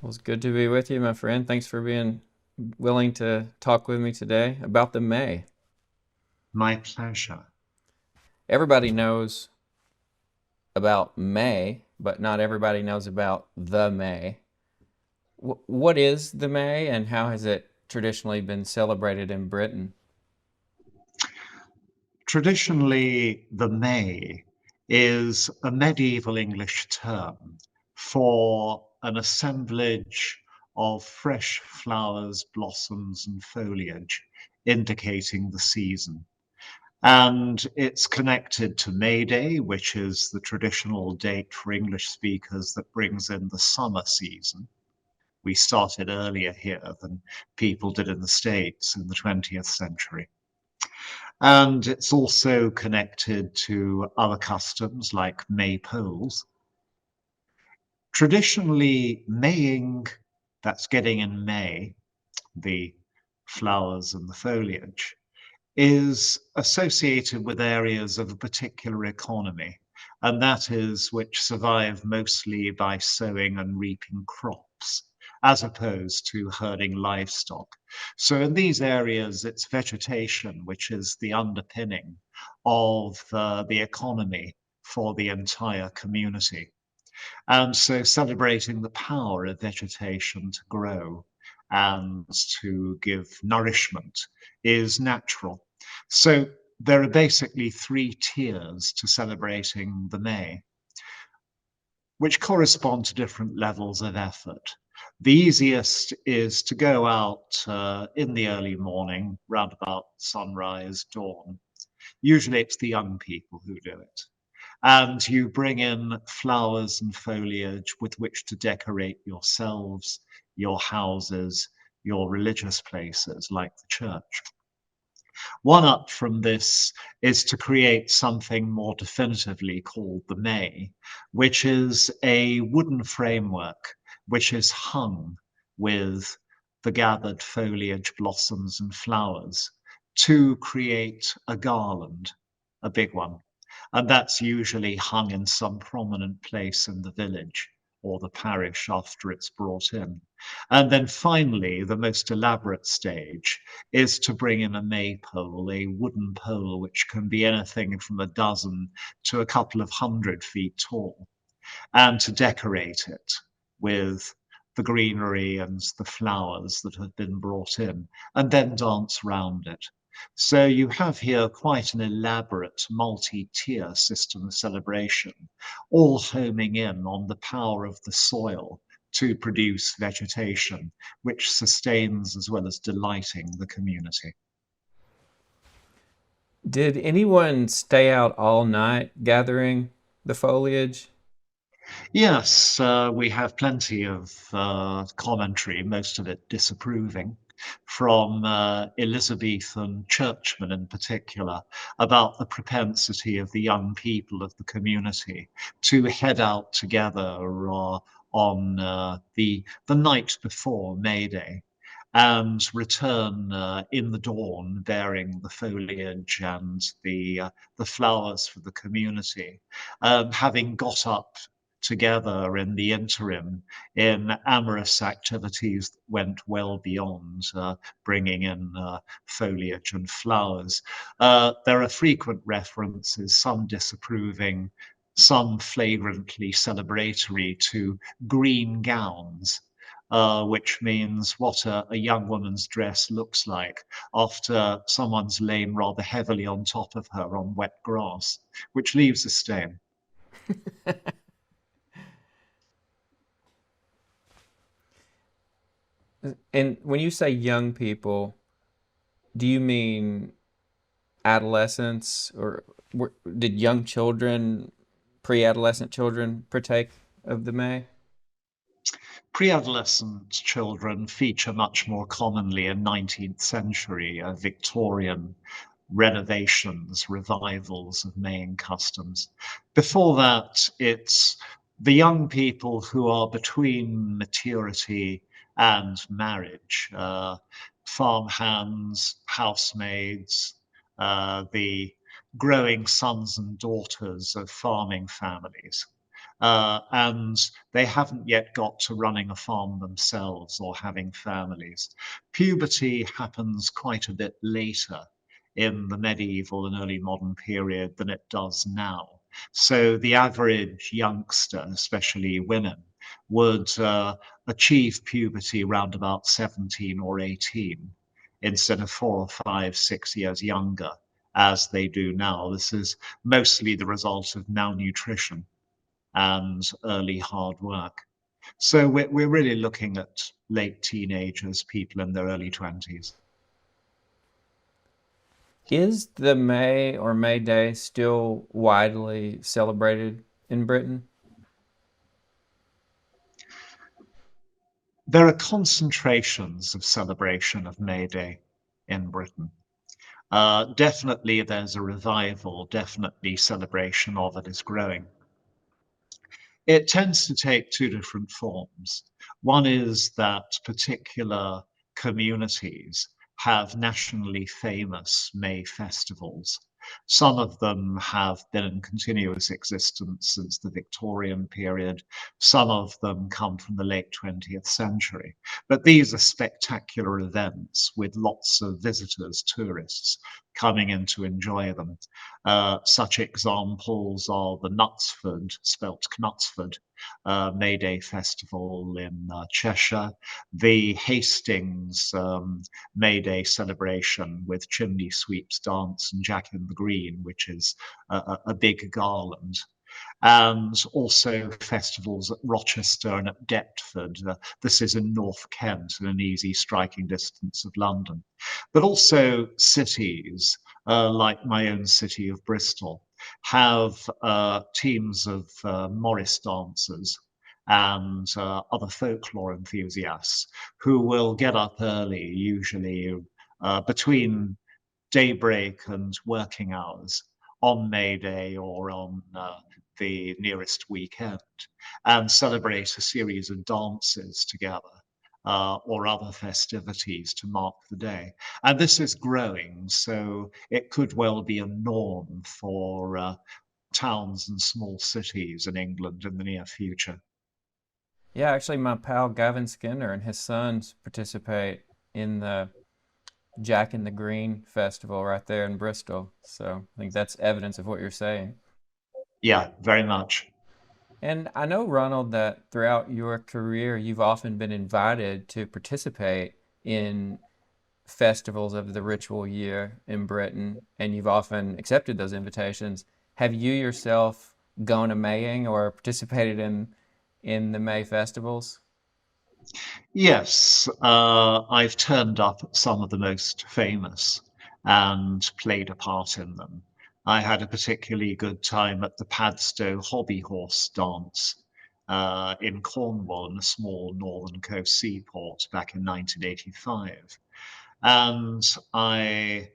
Well, it's good to be with you, my friend. Thanks for being willing to talk with me today about the May. My pleasure. Everybody knows about May, but not everybody knows about the May. What is the May and how has it traditionally been celebrated in Britain? Traditionally, the May is a medieval English term for an assemblage of fresh flowers, blossoms, and foliage, indicating the season. And it's connected to May Day, which is the traditional date for English speakers that brings in the summer season. We started earlier here than people did in the States in the 20th century. And it's also connected to other customs like maypoles. Traditionally, Maying, that's getting in May, the flowers and the foliage, is associated with areas of a particular economy, and that is which survive mostly by sowing and reaping crops, as opposed to herding livestock. So in these areas, it's vegetation which is the underpinning of the economy for the entire community. And so celebrating the power of vegetation to grow and to give nourishment is natural. So there are basically three tiers to celebrating the May, which correspond to different levels of effort. The easiest is to go out in the early morning, round about sunrise, dawn. Usually it's the young people who do it, and you bring in flowers and foliage with which to decorate yourselves, your houses, your religious places like the church. One up from this is to create something more definitively called the May, which is a wooden framework which is hung with the gathered foliage, blossoms, and flowers to create a garland, a big one. And that's usually hung in some prominent place in the village or the parish after it's brought in. And then finally, the most elaborate stage is to bring in a maypole, a wooden pole which can be anything from a dozen to a couple of 100 feet tall, and to decorate it with the greenery and the flowers that have been brought in, and then dance round it. So you have here quite an elaborate multi-tier system of celebration, all homing in on the power of the soil to produce vegetation, which sustains as well as delighting the community. Did anyone stay out all night gathering the foliage? Yes, we have plenty of commentary, most of it disapproving, from Elizabethan churchmen in particular, about the propensity of the young people of the community to head out together on the night before May Day and return in the dawn bearing the foliage and the flowers for the community, having got up together in the interim in amorous activities that went well beyond bringing in foliage and flowers. There are frequent references, some disapproving, some flagrantly celebratory, to green gowns. Which means what a young woman's dress looks like after someone's lain rather heavily on top of her on wet grass, which leaves a stain. And when you say young people, do you mean adolescents or did young children, pre-adolescent children partake of the May? Pre-adolescent children feature much more commonly in 19th century Victorian renovations, revivals of Maying customs. Before that, it's the young people who are between maturity and marriage, farm hands, housemaids, the growing sons and daughters of farming families. and they haven't yet got to running a farm themselves or having families. Puberty happens quite a bit later in the medieval and early modern period than it does now. So the average youngster, especially women, would achieve puberty around about 17 or 18 instead of 4 or 5, 6 years younger as they do now. This is mostly the result of malnutrition and early hard work. So we're really looking at late teenagers, people in their early 20s. Is the May or May Day still widely celebrated in Britain? There are concentrations of celebration of May Day in Britain. Definitely there's a revival, definitely celebration of it is growing. It tends to take two different forms. One is that particular communities have nationally famous May festivals. Some of them have been in continuous existence since the Victorian period. Some of them come from the late 20th century. But these are spectacular events with lots of visitors, tourists, coming in to enjoy them. Such examples are the Knutsford, spelt Knutsford, May Day Festival in Cheshire, the Hastings May Day celebration with chimney sweeps dance and Jack in the Green, which is a big garland, and also festivals at Rochester and at Deptford. This is in North Kent, in an easy striking distance of London. But also cities like my own city of Bristol have teams of Morris dancers and other folklore enthusiasts who will get up early, usually between daybreak and working hours on May Day or on the nearest weekend, and celebrate a series of dances together or other festivities to mark the day. And this is growing, so it could well be a norm for towns and small cities in England in the near future. Yeah, actually, my pal Gavin Skinner and his sons participate in the Jack in the Green festival right there in Bristol. So I think that's evidence of what you're saying. Yeah, very much. And I know, Ronald, that throughout your career, you've often been invited to participate in festivals of the ritual year in Britain, and you've often accepted those invitations. Have you yourself gone a Maying or participated in the May festivals? Yes, I've turned up at some of the most famous and played a part in them. I had a particularly good time at the Padstow Hobby Horse Dance in Cornwall, in a small northern coast seaport back in 1985. And I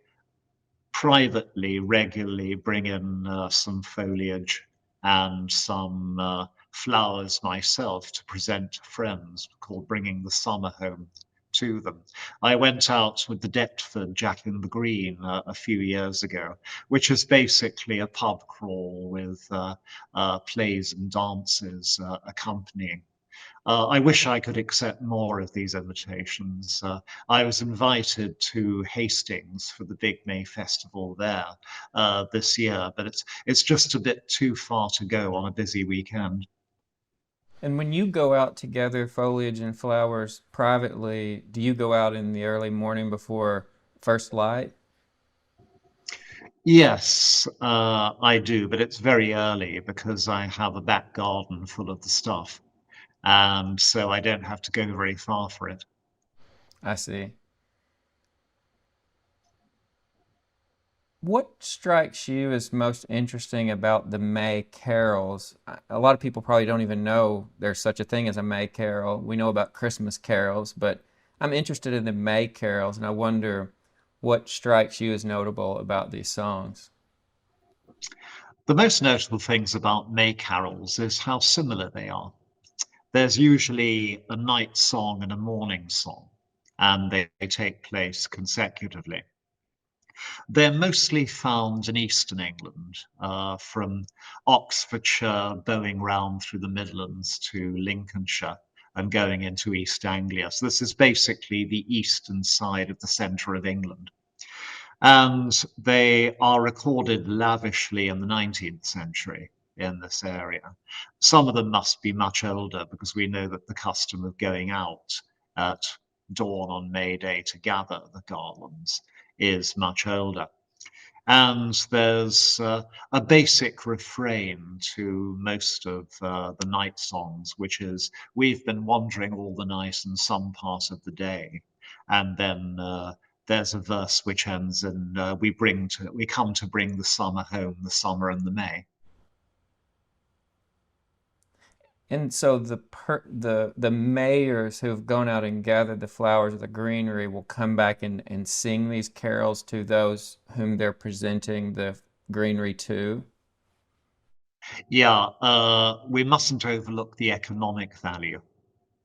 privately regularly bring in some foliage and some flowers myself to present to friends, called bringing the summer home to them. I went out with the Deptford Jack in the Green a few years ago, which is basically a pub crawl with plays and dances accompanying. I wish I could accept more of these invitations. I was invited to Hastings for the big May festival there this year, but it's just a bit too far to go on a busy weekend. And when you go out to gather foliage and flowers privately, do you go out in the early morning before first light? Yes, I do, but it's very early because I have a back garden full of the stuff, and so I don't have to go very far for it. I see. What strikes you as most interesting about the May carols? A lot of people probably don't even know there's such a thing as a May carol. We know about Christmas carols, but I'm interested in the May carols, and I wonder what strikes you as notable about these songs. The most notable things about May carols is how similar they are. There's usually a night song and a morning song, and they take place consecutively. They're mostly found in eastern England, from Oxfordshire, bowing round through the Midlands to Lincolnshire and going into East Anglia. So this is basically the eastern side of the centre of England. And they are recorded lavishly in the 19th century in this area. Some of them must be much older because we know that the custom of going out at dawn on May Day to gather the garlands is much older. And there's a basic refrain to most of the night songs, which is, "We've been wandering all the night and some part of the day." And then there's a verse which ends in, we come to bring the summer home, the summer and the May. And so the mayors who have gone out and gathered the flowers of the greenery will come back and sing these carols to those whom they're presenting the greenery to. Yeah, we mustn't overlook the economic value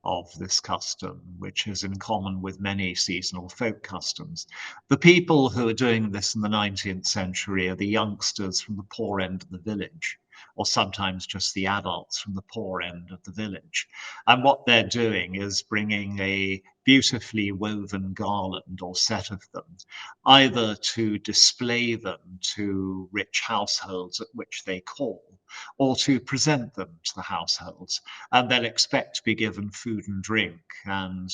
of this custom, which is in common with many seasonal folk customs. The people who are doing this in the 19th century are the youngsters from the poor end of the village, or sometimes just the adults from the poor end of the village. And what they're doing is bringing a beautifully woven garland or set of them, either to display them to rich households at which they call, or to present them to the households, and they'll expect to be given food and drink and,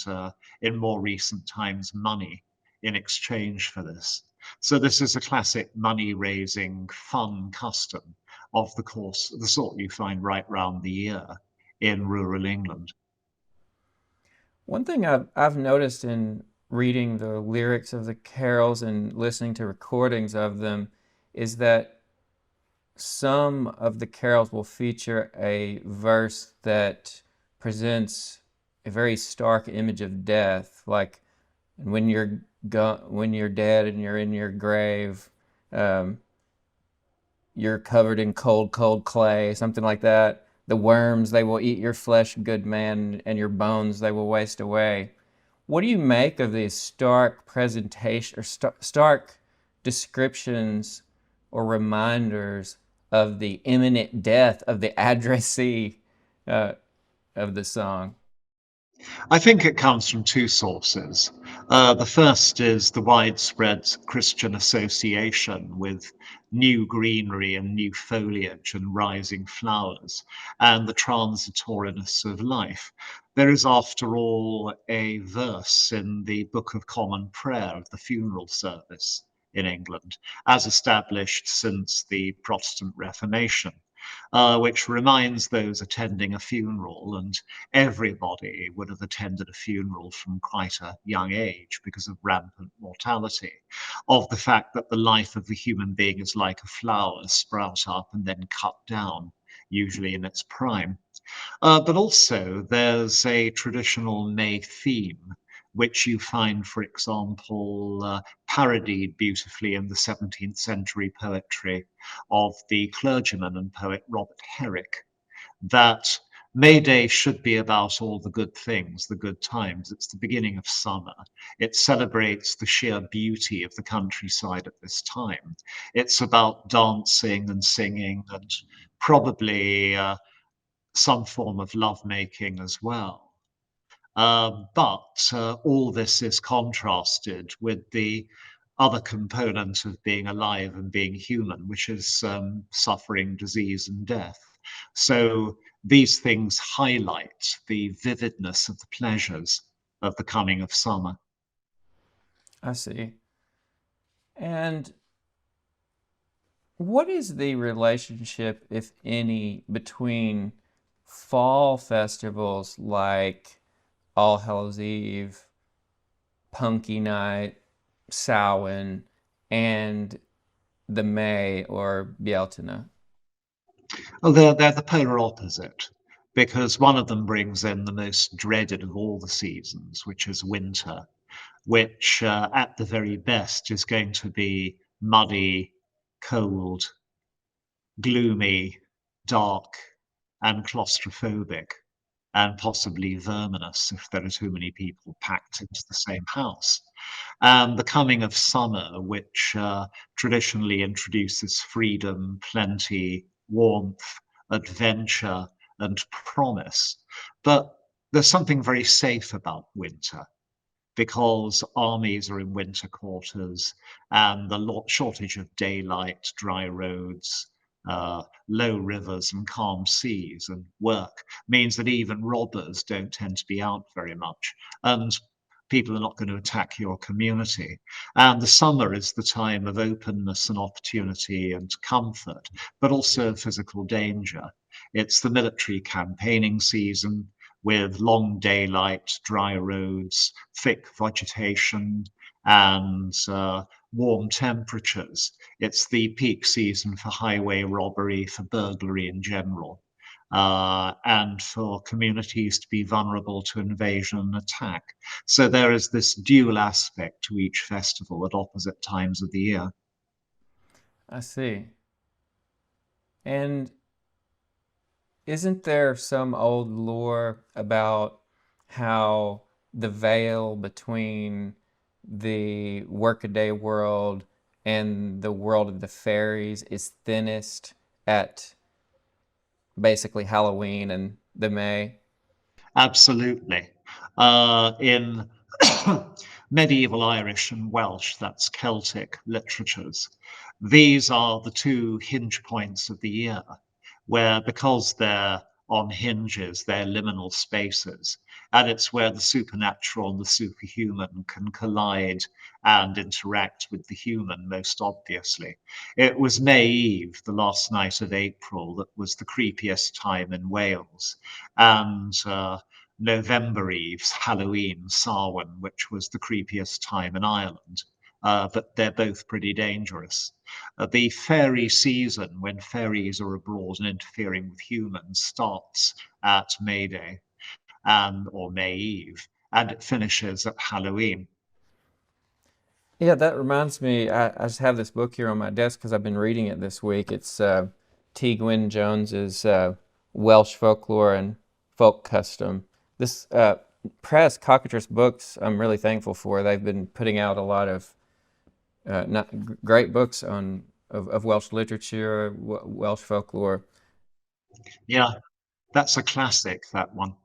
in more recent times, money in exchange for this. So this is a classic money-raising, fun custom of the sort you find right round the year in rural England. One thing I've noticed in reading the lyrics of the carols and listening to recordings of them is that some of the carols will feature a verse that presents a very stark image of death, like when when you're dead and you're in your grave, um, you're covered in cold, cold clay, something like that. The worms, they will eat your flesh, good man, and your bones, they will waste away. What do you make of these stark presentation or stark descriptions or reminders of the imminent death of the addressee uh, of the song? I think it comes from two sources. The first is the widespread Christian association with new greenery and new foliage and rising flowers, and the transitoriness of life. There is, after all, a verse in the Book of Common Prayer of the funeral service in England, as established since the Protestant Reformation, which reminds those attending a funeral, and everybody would have attended a funeral from quite a young age because of rampant mortality, of the fact that the life of a human being is like a flower, sprout up and then cut down, usually in its prime. But also, there's a traditional May theme, which you find, for example, parodied beautifully in the 17th century poetry of the clergyman and poet Robert Herrick, that May Day should be about all the good things, the good times. It's the beginning of summer. It celebrates the sheer beauty of the countryside at this time. It's about dancing and singing and probably some form of lovemaking as well. But all this is contrasted with the other component of being alive and being human, which is suffering, disease, and death. So these things highlight the vividness of the pleasures of the coming of summer. I see. And what is the relationship, if any, between fall festivals like All Hallows Eve, Punky Night, Samhain, and the May or Bealtaine? Oh, they're the polar opposite, because one of them brings in the most dreaded of all the seasons, which is winter, which at the very best is going to be muddy, cold, gloomy, dark, and claustrophobic, and possibly verminous if there are too many people packed into the same house. and the coming of summer, which traditionally introduces freedom, plenty, warmth, adventure, and promise. But there's something very safe about winter because armies are in winter quarters and the shortage of daylight, dry roads, low rivers and calm seas and work means that even robbers don't tend to be out very much. And people are not going to attack your community. And the summer is the time of openness and opportunity and comfort, but also physical danger. It's the military campaigning season with long daylight, dry roads, thick vegetation, and warm temperatures. It's the peak season for highway robbery, for burglary in general, and for communities to be vulnerable to invasion and attack. So there is this dual aspect to each festival at opposite times of the year. I see. And isn't there some old lore about how the veil between the workaday world and the world of the fairies is thinnest at basically Halloween and the May? Absolutely. In medieval Irish and Welsh, that's Celtic literatures, these are the two hinge points of the year, where because they're on hinges, they're liminal spaces, and it's where the supernatural and the superhuman can collide and interact with the human most obviously. It was May Eve, the last night of April, that was the creepiest time in Wales, and November Eve's Halloween, Samhain, which was the creepiest time in Ireland. But they're both pretty dangerous. The fairy season, when fairies are abroad and interfering with humans, starts at May Day or May Eve, and it finishes at Halloween. Yeah, that reminds me. I just have this book here on my desk because I've been reading it this week. It's T. Gwyn Jones's Welsh Folklore and Folk Custom. This press, Cockatrice Books, I'm really thankful for. They've been putting out a lot of great books of Welsh literature, Welsh folklore. Yeah, that's a classic, that one.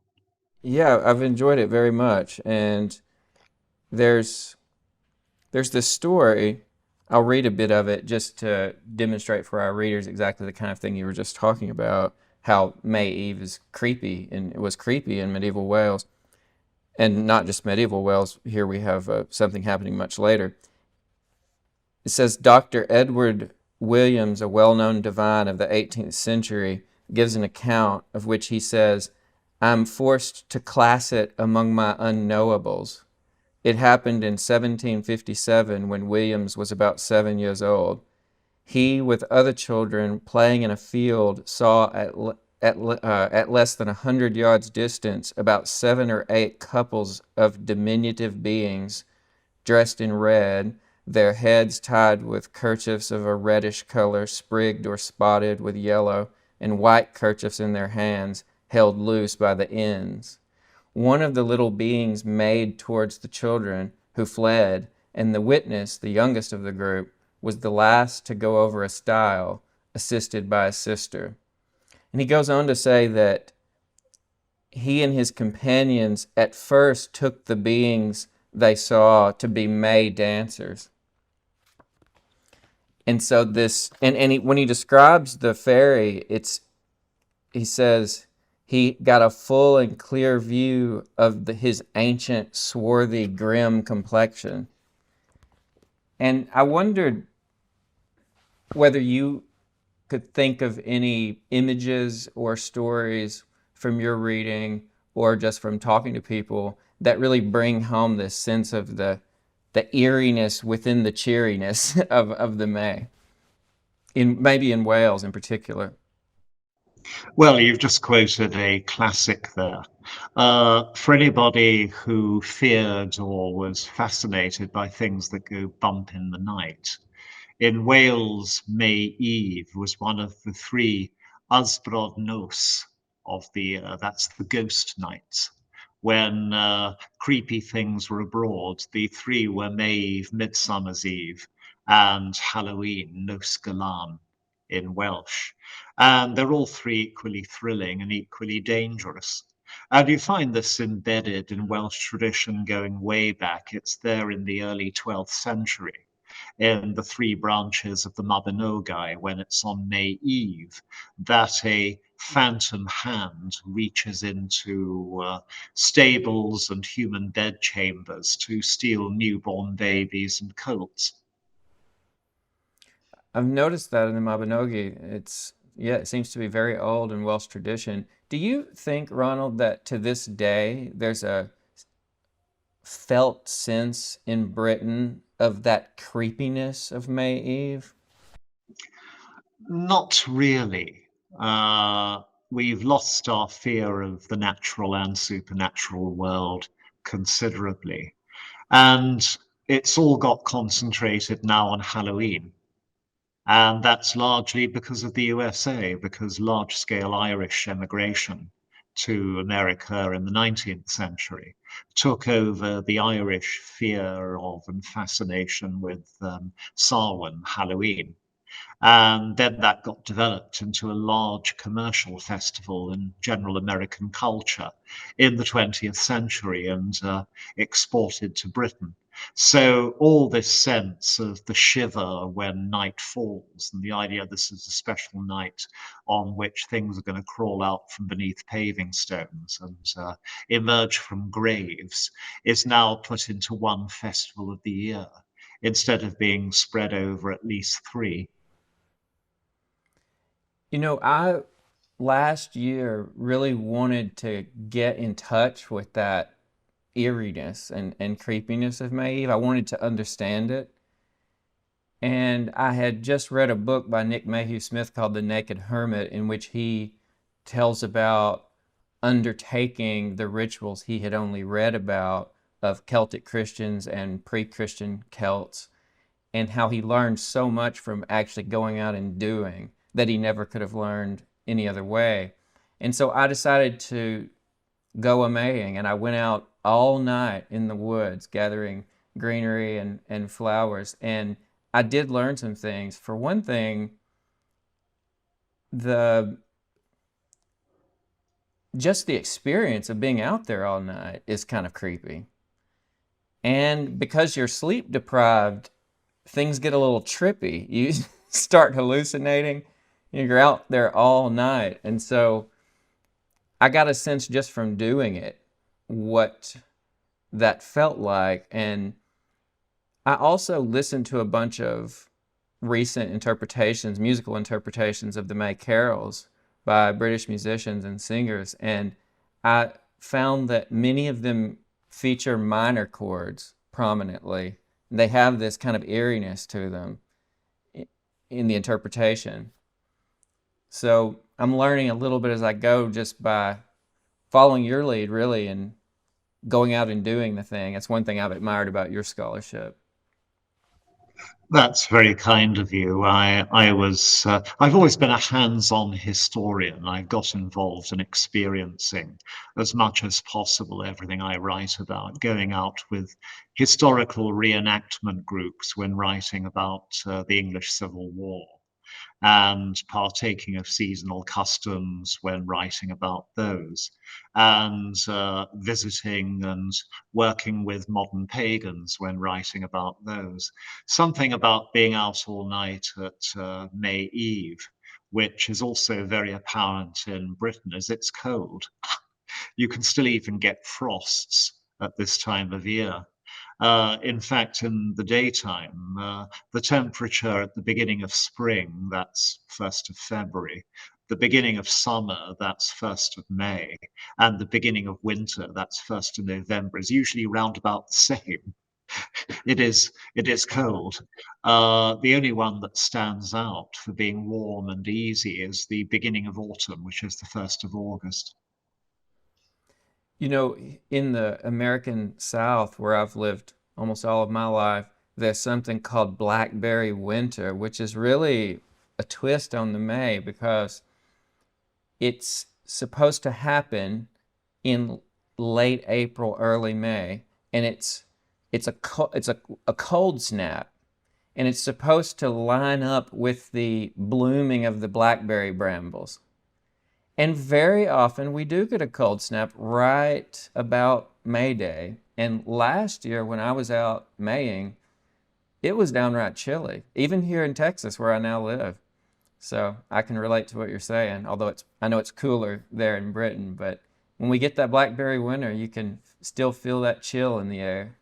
Yeah, I've enjoyed it very much. And there's there's this story. I'll read a bit of it just to demonstrate for our readers exactly the kind of thing you were just talking about. How May Eve is creepy, and it was creepy in medieval Wales, and not just medieval Wales. Here we have something happening much later. It says Dr. Edward Williams, a well-known divine of the 18th century, gives an account of which he says, "I'm forced to class it among my unknowables. It happened in 1757 when Williams was about 7 years old. He, with other children, playing in a field, saw at less than 100 yards distance about 7 or 8 couples of diminutive beings dressed in red, their heads tied with kerchiefs of a reddish color, sprigged or spotted with yellow, and white kerchiefs in their hands, held loose by the ends. One of the little beings made towards the children, who fled, and the witness, the youngest of the group, was the last to go over a stile, assisted by a sister." And he goes on to say that he and his companions at first took the beings they saw to be May dancers. And so this, when he describes the fairy, he says he got a full and clear view of his ancient, swarthy, grim complexion. And I wondered whether you could think of any images or stories from your reading or just from talking to people that really bring home this sense of the eeriness within the cheeriness of the May, maybe in Wales in particular. Well, you've just quoted a classic there. For anybody who feared or was fascinated by things that go bump in the night, in Wales, May Eve was one of the three Ysbryd Nos of the year. That's the ghost nights. when creepy things were abroad. The three were May Eve, Midsummer's Eve, and Halloween, Nos Galan in Welsh. And they're all three equally thrilling and equally dangerous. And you find this embedded in Welsh tradition going way back. It's there in the early 12th century in the three branches of the Mabinogi when it's on May Eve, that a phantom hand reaches into stables and human bedchambers to steal newborn babies and colts. I've noticed that in the Mabinogi. Yeah, it seems to be very old in Welsh tradition. Do you think, Ronald, that to this day there's a felt sense in Britain of that creepiness of May Eve? Not really. We've lost our fear of the natural and supernatural world considerably. And it's all got concentrated now on Halloween. And that's largely because of the USA, because large scale Irish emigration to America in the 19th century took over the Irish fear of and fascination with Samhain, Halloween. And then that got developed into a large commercial festival in general American culture in the 20th century and exported to Britain. So, all this sense of the shiver when night falls, and the idea this is a special night on which things are going to crawl out from beneath paving stones and emerge from graves, is now put into one festival of the year instead of being spread over at least three. I last year really wanted to get in touch with that eeriness and creepiness of May Eve. I wanted to understand it. And I had just read a book by Nick Mayhew Smith called The Naked Hermit, in which he tells about undertaking the rituals he had only read about of Celtic Christians and pre Christian Celts, and how he learned so much from actually going out and doing that he never could have learned any other way. And so I decided to go a Maying, and I went out all night in the woods gathering greenery and flowers. And I did learn some things. For one thing, the just the experience of being out there all night is kind of creepy. And because you're sleep deprived, things get a little trippy. You start hallucinating. You're out there all night. And so I got a sense just from doing it what that felt like. And I also listened to a bunch of recent interpretations, musical interpretations of the May carols by British musicians and singers. And I found that many of them feature minor chords prominently. They have this kind of eeriness to them in the interpretation. So I'm learning a little bit as I go just by following your lead, really, and going out and doing the thing. That's one thing I've admired about your scholarship. That's very kind of you. I've always been a hands-on historian. I've got involved in experiencing as much as possible everything I write about, going out with historical reenactment groups when writing about the English Civil War, and partaking of seasonal customs when writing about those, and visiting and working with modern pagans when writing about those. Something about being out all night at May Eve, which is also very apparent in Britain, is it's cold. You can still even get frosts at this time of year. In fact, in the daytime, the temperature at the beginning of spring, that's 1st of February, the beginning of summer, that's 1st of May, and the beginning of winter, that's 1st of November, is usually round about the same. It is cold. The only one that stands out for being warm and easy is the beginning of autumn, which is the 1st of August. You know, in the American South, where I've lived almost all of my life, there's something called blackberry winter, which is really a twist on the May because it's supposed to happen in late April, early May, and it's a cold snap, and it's supposed to line up with the blooming of the blackberry brambles. And very often we do get a cold snap right about May Day. And last year when I was out Maying, it was downright chilly, even here in Texas where I now live. So I can relate to what you're saying, although I know it's cooler there in Britain, but when we get that blackberry winter, you can still feel that chill in the air.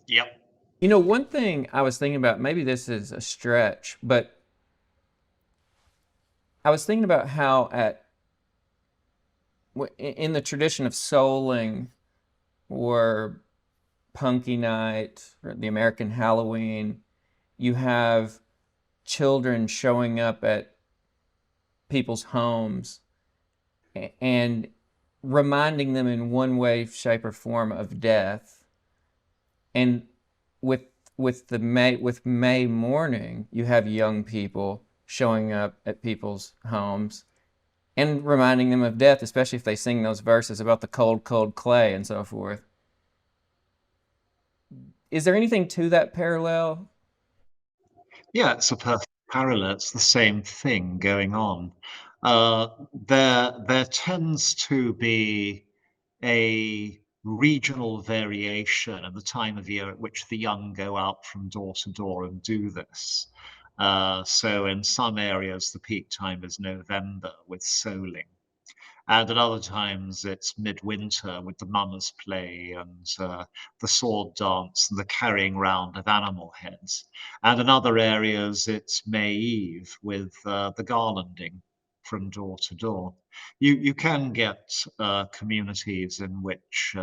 Yep. You know, one thing I was thinking about, maybe this is a stretch, but I was thinking about how in the tradition of souling or punky night or the American Halloween, you have children showing up at people's homes and reminding them in one way, shape, or form of death. And with with May morning, you have young people showing up at people's homes and reminding them of death, especially if they sing those verses about the cold, cold clay and so forth. Is there anything to that parallel? Yeah, it's a perfect parallel. It's the same thing going on. There tends to be a regional variation in the time of year at which the young go out from door to door and do this. So in some areas, the peak time is November with souling. And at other times, it's midwinter with the mummers' play and the sword dance and the carrying round of animal heads. And in other areas, it's May Eve with the garlanding from door to door. You can get communities in which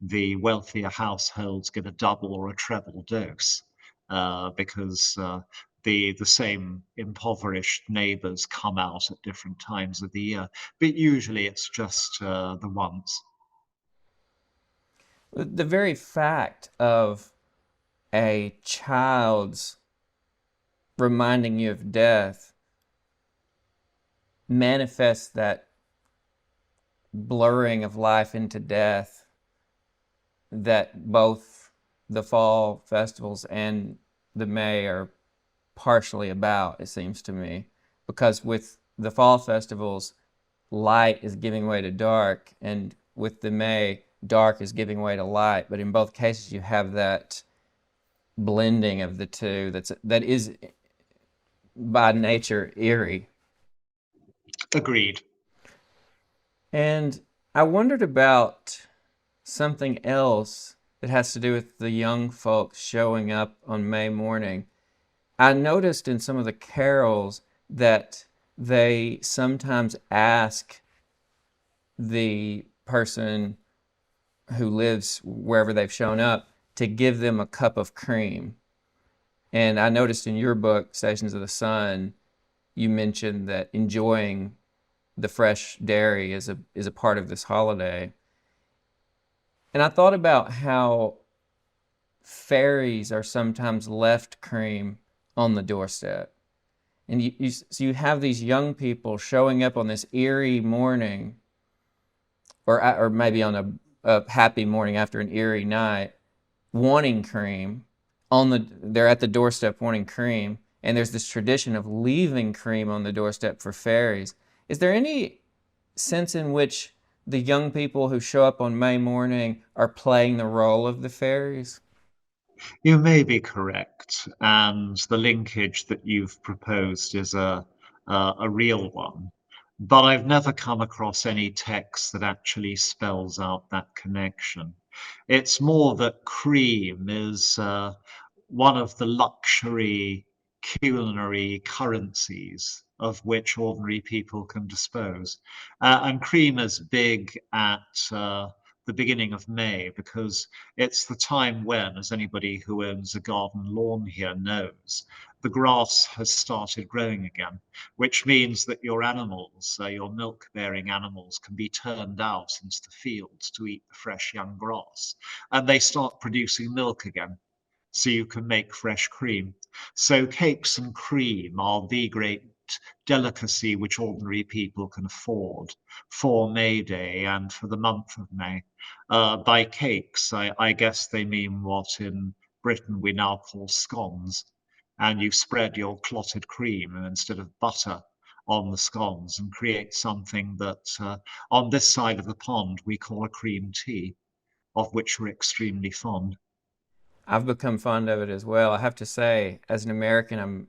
the wealthier households get a double or a treble dose because the same impoverished neighbours come out at different times of the year, but usually it's just the once. The very fact of a child's reminding you of death manifests that blurring of life into death that both the fall festivals and the May are partially about, it seems to me. Because with the fall festivals, light is giving way to dark, and with the May, dark is giving way to light. But in both cases, you have that blending of the two that is by nature eerie. Agreed. And I wondered about something else that has to do with the young folks showing up on May morning. I noticed in some of the carols that they sometimes ask the person who lives wherever they've shown up to give them a cup of cream. And I noticed in your book, Stations of the Sun, you mentioned that enjoying the fresh dairy is a part of this holiday. And I thought about how fairies are sometimes left cream on the doorstep. And so you have these young people showing up on this eerie morning, or maybe on a happy morning after an eerie night, wanting cream. They're at the doorstep wanting cream, and there's this tradition of leaving cream on the doorstep for fairies. Is there any sense in which the young people who show up on May morning are playing the role of the fairies? You may be correct, and the linkage that you've proposed is a real one. But I've never come across any text that actually spells out that connection. It's more that cream is one of the luxury culinary currencies of which ordinary people can dispose. And cream is big at the beginning of May because it's the time when, as anybody who owns a garden lawn here knows, the grass has started growing again, which means that your animals, your milk-bearing animals, can be turned out into the fields to eat the fresh young grass, and they start producing milk again so you can make fresh cream. So cakes and cream are the great delicacy which ordinary people can afford for May Day and for the month of May. By cakes, I guess they mean what in Britain we now call scones, and you spread your clotted cream instead of butter on the scones and create something that on this side of the pond we call a cream tea, of which we're extremely fond. I've become fond of it as well. I have to say, as an American, I'm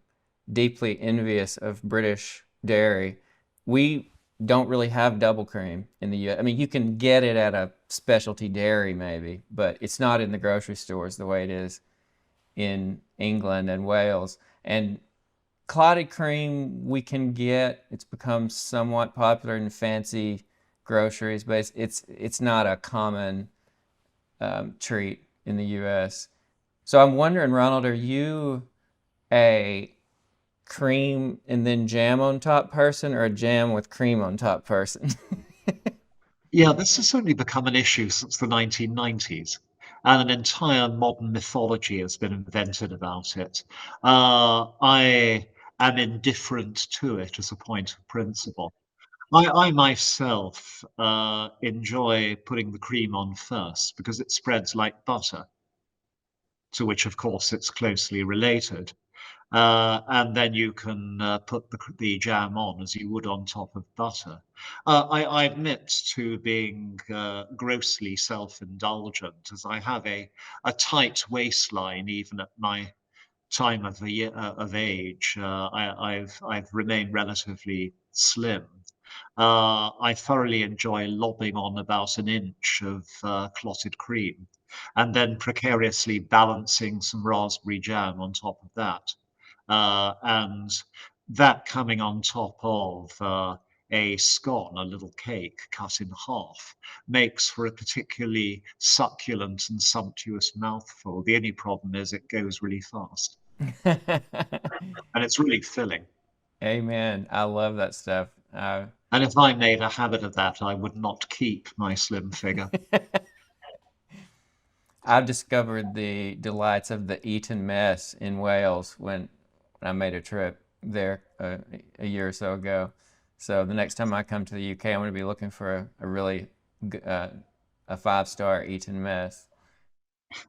deeply envious of British dairy. We don't really have double cream in the US. I mean, you can get it at a specialty dairy maybe, but it's not in the grocery stores the way it is in England and Wales. And clotted cream we can get. It's become somewhat popular in fancy groceries, but it's not a common treat in the U.S. So I'm wondering, Ronald, are you a cream and then jam on top person or a jam with cream on top person? Yeah, this has only become an issue since the 1990s, and an entire modern mythology has been invented about it. I am indifferent to it as a point of principle. I myself enjoy putting the cream on first because it spreads like butter, to which, of course, it's closely related. And then you can put the jam on as you would on top of butter. I admit to being grossly self-indulgent, as I have a tight waistline even at my time of the year, of age. I've remained relatively slim. I thoroughly enjoy lobbing on about an inch of clotted cream, and then precariously balancing some raspberry jam on top of that, and that coming on top of a scone, a little cake cut in half, makes for a particularly succulent and sumptuous mouthful. The only problem is it goes really fast, and it's really filling. Amen. I love that stuff. And if I made a habit of that, I would not keep my slim figure. I've discovered the delights of the Eton mess in Wales when I made a trip there a year or so ago. So the next time I come to the UK, I'm going to be looking for a really a 5-star Eton mess.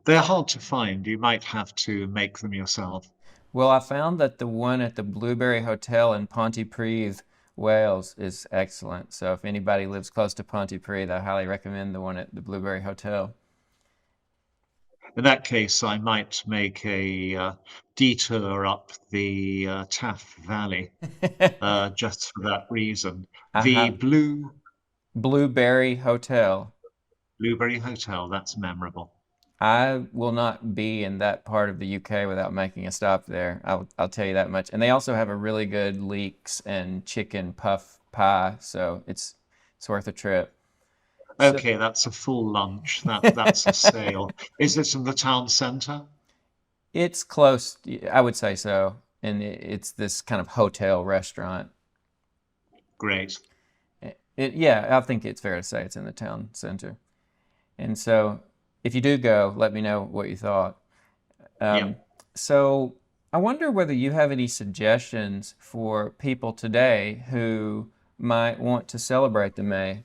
They're hard to find. You might have to make them yourself. Well, I found that the one at the Blueberry Hotel in Pontypridd, Wales, is excellent. So if anybody lives close to Pontypridd, I highly recommend the one at the Blueberry Hotel. In that case, I might make a detour up the Taff Valley just for that reason. I The have Blueberry Hotel. Blueberry Hotel, that's memorable. I will not be in that part of the UK without making a stop there. I'll tell you that much. And they also have a really good leeks and chicken puff pie, so it's worth a trip. So Okay, that's a full lunch. That's a sale. Is this in the town centre? it's close, I would say so. And it's this kind of hotel restaurant. Great. Yeah, I think it's fair to say it's in the town center. And so if you do go, let me know what you thought. Yeah. Um, so I wonder whether you have any suggestions for people today who might want to celebrate the May.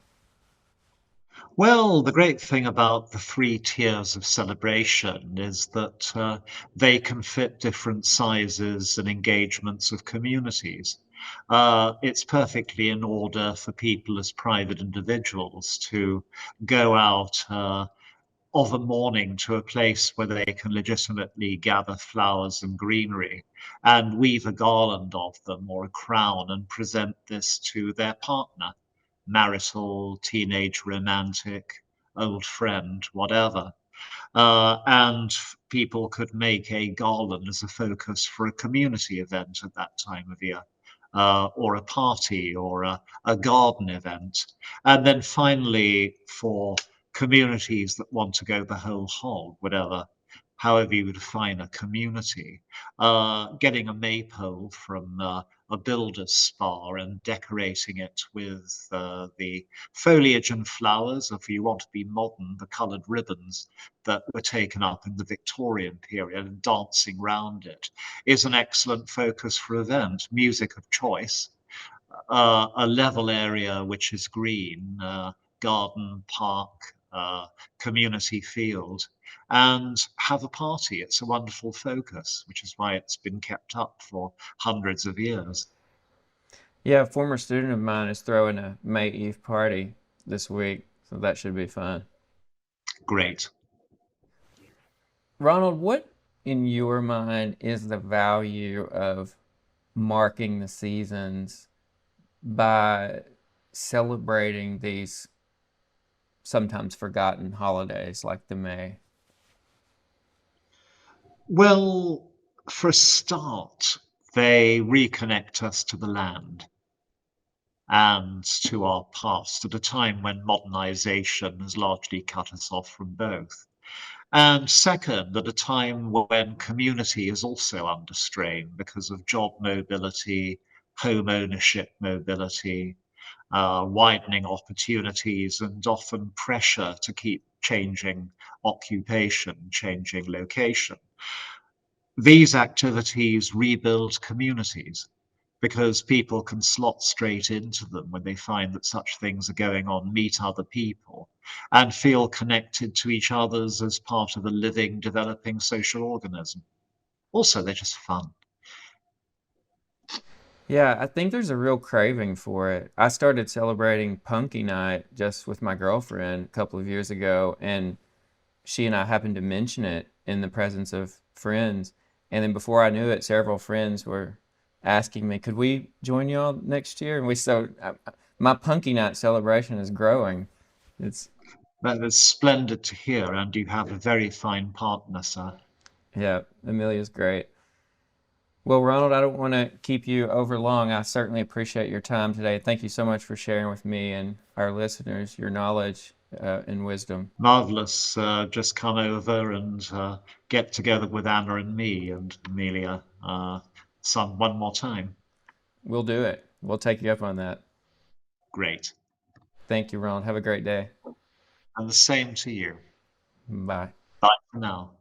Well, the great thing about the three tiers of celebration is that they can fit different sizes and engagements of communities. It's perfectly in order for people as private individuals to go out of a morning to a place where they can legitimately gather flowers and greenery and weave a garland of them or a crown and present this to their partner, marital, teenage, romantic, old friend, whatever. And people could make a garland as a focus for a community event at that time of year, or a party or a garden event. And then finally, for communities that want to go the whole hog, whatever, however you would define a community, getting a maypole from a builder's spa and decorating it with the foliage and flowers, if you want to be modern, the coloured ribbons that were taken up in the Victorian period and dancing round it is an excellent focus for event. Music of choice, a level area which is green, garden, park, community field, and have a party. It's a wonderful focus, which is why it's been kept up for hundreds of years. Yeah, a former student of mine is throwing a May Eve party this week, so that should be fun. Great. Ronald, what in your mind is the value of marking the seasons by celebrating these sometimes forgotten holidays like the May? Well, for a start, they reconnect us to the land and to our past at a time when modernization has largely cut us off from both. And second, at a time when community is also under strain because of job mobility, home ownership mobility, widening opportunities, and often pressure to keep changing occupation, changing location. These activities rebuild communities because people can slot straight into them when they find that such things are going on, meet other people, and feel connected to each other's as part of a living, developing social organism. Also, they're just fun. Yeah, I think there's a real craving for it. I started celebrating Punky Night just with my girlfriend a couple of years ago, and she and I happened to mention it in the presence of friends. And then before I knew it, several friends were asking me, could we join y'all next year? And my Punky Night celebration is growing. It's, That is splendid to hear, and you have a very fine partner, sir. yeah, Amelia's great. Well, Ronald, I don't want to keep you over long. I certainly appreciate your time today. Thank you so much for sharing with me and our listeners your knowledge and wisdom. Marvelous. Just come over and get together with Anna and me and Amelia one more time. We'll do it. We'll take you up on that. Great. Thank you, Ronald. Have a great day. And the same to you. Bye. Bye for now.